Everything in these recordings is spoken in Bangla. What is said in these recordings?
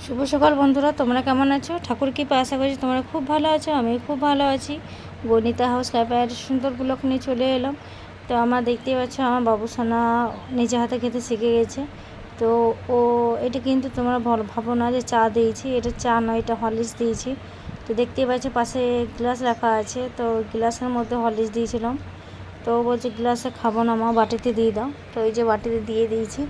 শুভ সকাল বন্ধুরা, তোমরা কেমন আছো? ঠাকুর কৃপা আশা করছি তোমরা খুব ভালো আছো। আমি খুব ভালো আছি। গণিতা হাউস লাইফের সুন্দর ব্লগ নিয়ে চলে এলাম। তো আমার দেখতেই পাচ্ছ আমার বাবু সোনা নিজে হাতে খেতে শিখে গেছে। তো ও এটা কিন্তু তোমরা ভাবো না যে চা দিয়েছি, এটা চা নয়, এটা হরলিক্স দিয়েছি। তো দেখতেই পাচ্ছ পাশে গ্লাস রাখা আছে, তো গ্লাসের মধ্যে হরলিক্স দিয়েছিলাম। তো ও বলছে গ্লাসে খাবো না মা, বাটিতে দিয়ে দাও। তো এই যে বাটিতে দিয়ে দিয়েছি।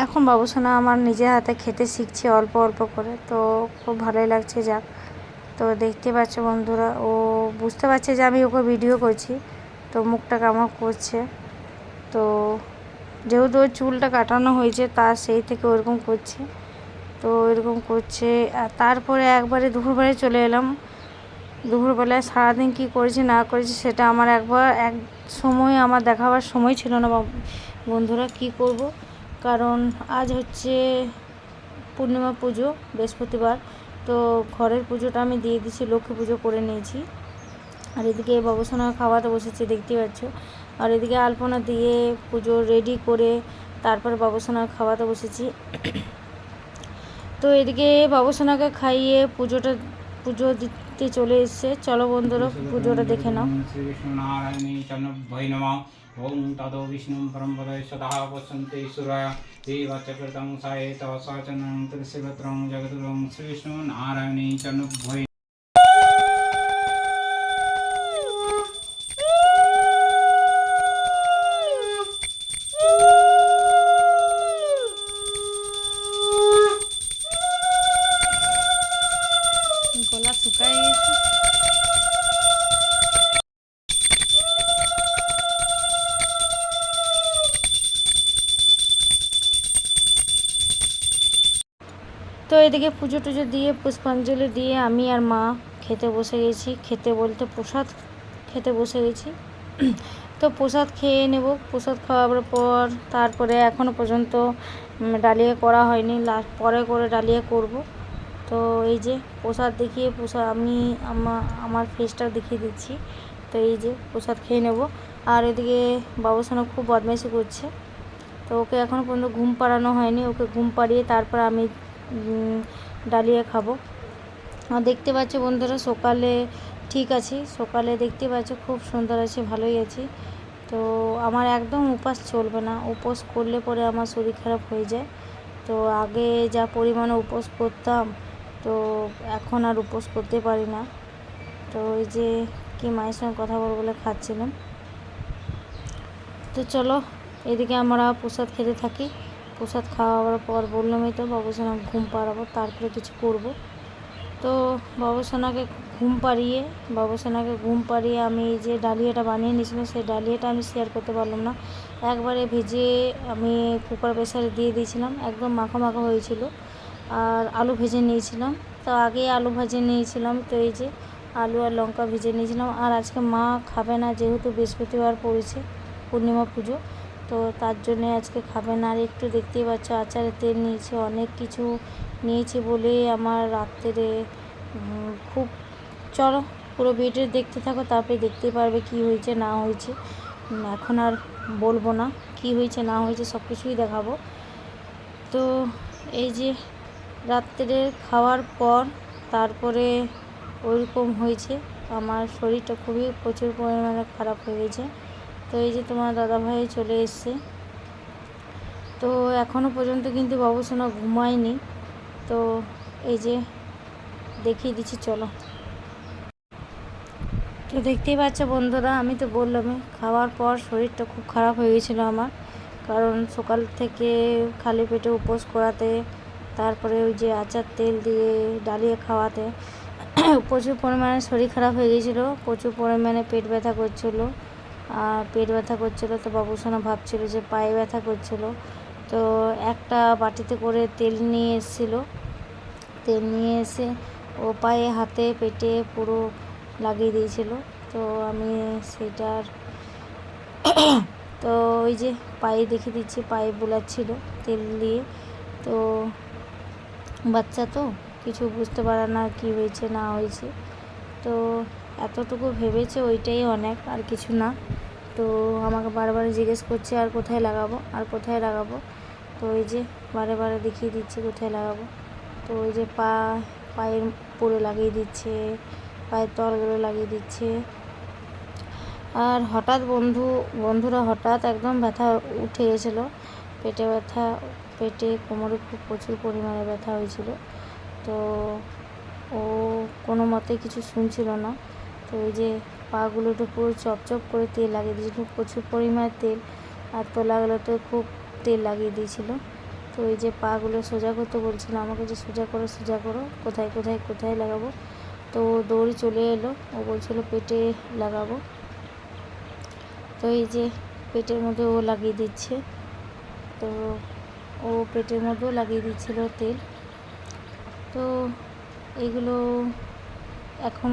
এখন বাবুসোনা আমার নিজের হাতে খেতে শিখছে অল্প অল্প করে, তো খুব ভালোই লাগছে। যাক, তো দেখতে পাচ্ছ বন্ধুরা, ও বুঝতে পারছে যে আমি ওকে ভিডিও করছি, তো মুখটা কেমন করছে। তো যেহেতু ওর চুলটা কাটানো হয়েছে, তার সেই থেকে ওরকম করছে, তো এরকম করছে। আর তারপরে একবারে দুপুরবেলায় চলে এলাম। দুপুরবেলায় সারাদিন কী করেছি না করেছি সেটা আমার এক সময় আমার দেখাবার সময় ছিল না বন্ধুরা। কি করব, কারণ আজ হচ্ছে পূর্ণিমা পুজো, বৃহস্পতিবার। তো ঘরের পুজোটা আমি দিয়ে দিয়েছি, লক্ষ্মী পুজো করে নিয়েছি। আর এদিকে বাবুসোনা খাওয়াতে বসেছে, দেখতে পাচ্ছ। আর এদিকে আলপনা দিয়ে পুজো রেডি করে তারপরে বাবুসোনা খাওয়াতে বসেছি। তো এদিকে বাবুসোনাকে খাইয়ে পুজো দিতে চলে এসছে। চলো বন্ধুরা, পুজোটা দেখে নাও। ओम तदो विष्णु परम पद सदा वसन्ते ईश्वराय देवचक्रतं साये तव सचनं त्रिशिवत्रं जगद्गुरुं श्री विष्णु नारायणे चरणभ्यै গলা শুকায় গেছে। তো এদিকে পুজো টুজো দিয়ে পুষ্পাঞ্জলি দিয়ে আমি আর মা খেতে বসে গেছি। খেতে বলতে প্রসাদ খেতে বসে গেছি। তো প্রসাদ খেয়ে নেব। প্রসাদ খাওয়ার পর তারপরে এখনও পর্যন্ত ডালিয়া করা হয়নি, পরে করে ডালিয়া করব। তো এই যে প্রসাদ দেখিয়ে আমি আমার ফেসটা দেখিয়ে দিচ্ছি। তো এই যে প্রসাদ খেয়ে নেব। আর এদিকে বাবুসোনা খুব বদমাইশি করছে, তো ওকে এখনও পর্যন্ত ঘুম পাড়ানো হয়নি। ওকে ঘুম পাড়িয়ে তারপর আমি ডালিয়া খাবো। আর দেখতে পাচ্ছ বন্ধুরা, সকালে ঠিক আছি, সকালে দেখতে পাচ্ছ খুব সুন্দর আছে, ভালোই আছি। তো আমার একদম উপবাস চলবে না, উপোস করলে পরে আমার শরীর খারাপ হয়ে যায়। তো আগে যা পরিমাণে উপোস করতাম, তো এখন আর উপোস করতে পারি না। তো ওই যে কি মায়ের সঙ্গে কথা বলে খাচ্ছিলাম। তো চলো এদিকে আমরা প্রসাদ খেতে থাকি। প্রসাদ খাওয়ার পর বললামই তো বাবুসোনা ঘুম পাড়াবো, তারপরে কিছু করব। তো বাবুসোনাকে ঘুম পাড়িয়ে আমি এই যে ডালিয়াটা বানিয়ে নিয়েছিলাম, সেই ডালিয়াটা আমি শেয়ার করতে পারলাম না। একবারে ভেজে আমি কুকার প্রেসারে দিয়ে দিয়েছিলাম, একদম মাখা মাখা হয়েছিল। আর আলু ভেজে নিয়েছিলাম, তো আগে আলু ভেজে নিয়েছিলাম। তো এই যে আলু আর লঙ্কা ভেজে নিয়েছিলাম। আর আজকে মা খাবে না, যেহেতু বৃহস্পতিবার পড়েছে, পূর্ণিমা পুজো, তো তার জন্যে আজকে খাবে না। আর একটু দেখতেই পাচ্ছ আচারের তেল নিয়েছে, অনেক কিছু নিয়েছে বলে আমার রাত্রে খুব। চলো পুরো ভিডিও দেখতে থাকো, তারপরে দেখতে পারবে কি হয়েছে না হয়েছে। এখন আর বলবো না কি হয়েছে না হয়েছে, সব কিছুই দেখাবো। তো এই যে রাত্রে খাওয়ার পর তারপরে ওইরকম হয়েছে, আমার শরীরটা প্রচুর পরিমাণে খারাপ হয়ে গেছে। তো এই যে তোমার দাদাভাই চলে এসছে। তো এখনও পর্যন্ত কিন্তু বাবুসোনা ঘুমায়নি। তো এই যে দেখিয়ে দিচ্ছি, চলো। তো দেখতেই পাচ্ছ বন্ধুরা, আমি তো বললামই খাওয়ার পর শরীরটা খুব খারাপ হয়ে গেছিলো আমার, কারণ সকাল থেকে খালি পেটে উপোস করাতে, তারপরে ওই যে আচার তেল দিয়ে ডালিয়ে খাওয়াতে প্রচুর পরিমাণে শরীর খারাপ হয়ে গিয়েছিলো, প্রচুর পরিমাণে পেট ব্যথা করছিলো। আর পেট ব্যথা করছিলো, তো বাবুসোনা ভাবছিল যে পায়ে ব্যথা করছিলো। তো একটা বাটিতে করে তেল নিয়ে এসেছিলো, তেল নিয়ে এসে ও পায়ে হাতে পেটে পুরো লাগিয়ে দিয়েছিল। তো আমি সেটার তো ওই যে পায়ে দেখে দিচ্ছি, পায়ে বোলাচ্ছিল তেল দিয়ে। তো বাচ্চা তো কিছু বুঝতে পারে না কি হয়েছে না হয়েছে, তো এতটুকু ভেবেছে ওইটাই অনেক, আর কিছু না। তো আমাকে বারবার জিজ্ঞেস করছে আর কোথায় লাগাবো আর কোথায় লাগাবো। তো ওই যে বারে বারে দেখিয়ে দিচ্ছি কোথায় লাগাবো। তো তো ওই যে পায়ের উপরে লাগিয়ে দিচ্ছে, পায়ের তলগুলো লাগিয়ে দিচ্ছে। আর হঠাৎ বন্ধুরা হঠাৎ একদম ব্যথা উঠে গেছিলো, পেটে ব্যথা, পেটে কোমরে খুব প্রচুর পরিমাণে ব্যথা হয়েছিল। তো ও কোনো মতে কিছু শুনছিল না। তো ওই যে পাগুলোতে পুরো চপচপ করে তেল লাগিয়ে দিয়েছিল, প্রচুর পরিমাণে তেল, আর তোলাগুলোতে খুব তেল লাগিয়ে দিয়েছিল। তো ওই যে পাগুলো সোজা করতে বলছিল আমাকে, যে সোজা করো, কোথায় লাগাবো। তো ও দৌড়ে চলে এলো, ও বলছিল পেটে লাগাবো। তো এই যে পেটের মধ্যে ও লাগিয়ে দিচ্ছে। তো ও পেটের মধ্যেও লাগিয়ে দিচ্ছিল তেল। তো এগুলো এখন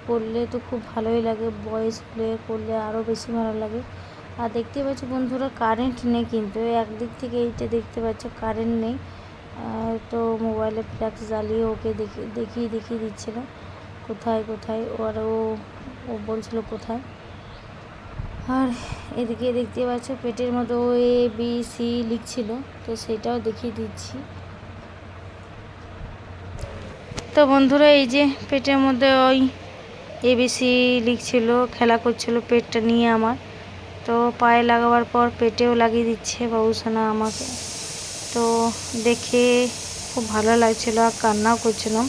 করলে তো খুব ভালোই লাগে, বয়স হলে করলে আরও বেশি ভালো লাগে। আর দেখতে পাচ্ছ বন্ধুরা কারেন্ট নেই, কিন্তু একদিক থেকে এইটা দেখতে পাচ্ছ কারেন্ট নেই। তো মোবাইলে ফ্ল্যাক্স জ্বালিয়ে ওকে দেখিয়ে দিচ্ছিল কোথায় ও বলছিল কোথায়। আর এদিকে দেখতে পাচ্ছ পেটের মধ্যে ও ABC লিখছিল, তো সেটাও দেখিয়ে দিচ্ছি। তো বন্ধুরা এই যে পেটের মধ্যে ওই ABC লিখছিল, খেলা করছিল পেটটা নিয়ে আমার। তো পায়ে লাগাবার পর পেটেও লাগিয়ে দিচ্ছে বাবুসোনা আমাকে। তো দেখে খুব ভালো লাগছিল আর কান্নাও করছিলাম,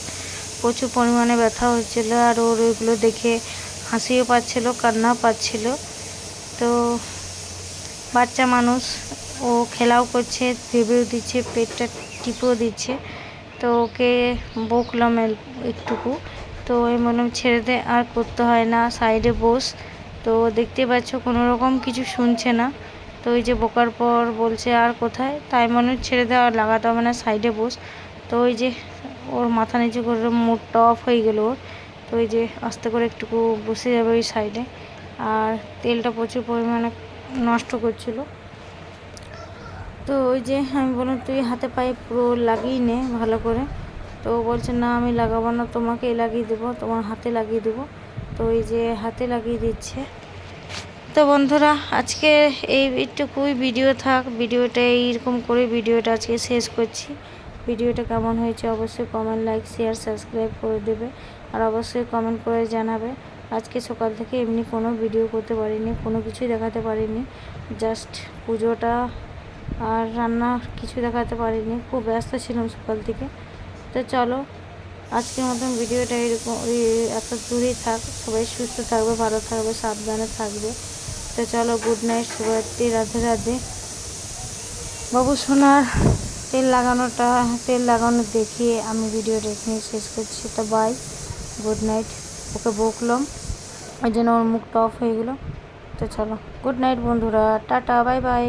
প্রচুর পরিমাণে ব্যথা হচ্ছিল। আর ওর ওইগুলো দেখে হাসিও পাচ্ছিল, কান্নাও পাচ্ছিল। তো বাচ্চা মানুষ, ও খেলাও করছে, ভেবেও দিচ্ছে, পেটটা টিপেও দিচ্ছে। তো ওকে বকলাম একটুকু, তো আমি বললাম ছেড়ে দে, আর করতে হয় না, সাইডে বস। তো দেখতে পাচ্ছ কোনো রকম কিছু শুনছে না। তো ওই যে বকার পর বলছে আর কোথায়, তাই মনে ছেড়ে দেওয়া, আর লাগাতে হবে না, সাইডে বস। তো ওই যে ওর মাথা নিচু করে মুডটা অফ হয়ে গেল ওর। তো ওই যে আস্তে করে একটুকু বসে যাবে ওই সাইডে। আর তেলটা প্রচুর পরিমাণে নষ্ট করছিল। তো ওই যে আমি বললাম তুই হাতে পায়ে পুরো লাগিয়ে নে ভালো করে। তো বলছে না আমি লাগাবো না, তোমাকেই লাগিয়ে দেবো, তোমার হাতে লাগিয়ে দেবো। তো ওই যে হাতে লাগিয়ে দিচ্ছে। তো বন্ধুরা আজকে এইটুকুই ভিডিও থাক, ভিডিওটা এইরকম করে ভিডিওটা আজকে শেষ করছি। ভিডিওটা কেমন হয়েছে অবশ্যই কমেন্ট, লাইক, শেয়ার, সাবস্ক্রাইব করে দেবে। আর অবশ্যই কমেন্ট করে জানাবে। আজকে সকাল থেকে এমনি কোনো ভিডিও করতে পারিনি, কোনো কিছুই দেখাতে পারিনি, জাস্ট পুজোটা আর রান্না কিছু দেখাতে পারিনি, খুব ব্যস্ত ছিলাম সকাল থেকে। তো চলো আজকের মতন ভিডিওটা এরকম এত দূরেই থাক। সবাই সুস্থ থাকবে, ভালো থাকবে, সাবধানে থাকবে। তো চলো গুড নাইট, শুভরাত্রি, রাধে রাধে। বাবু সোনার তেল লাগানো দেখিয়ে আমি ভিডিওটা এখানে শেষ করছি। তো বাই, গুড নাইট। ওকে বকলাম ওই জন্য ওর মুখটা অফ হয়ে গেলো। তো চলো গুড নাইট বন্ধুরা, টাটা, বাই বাই।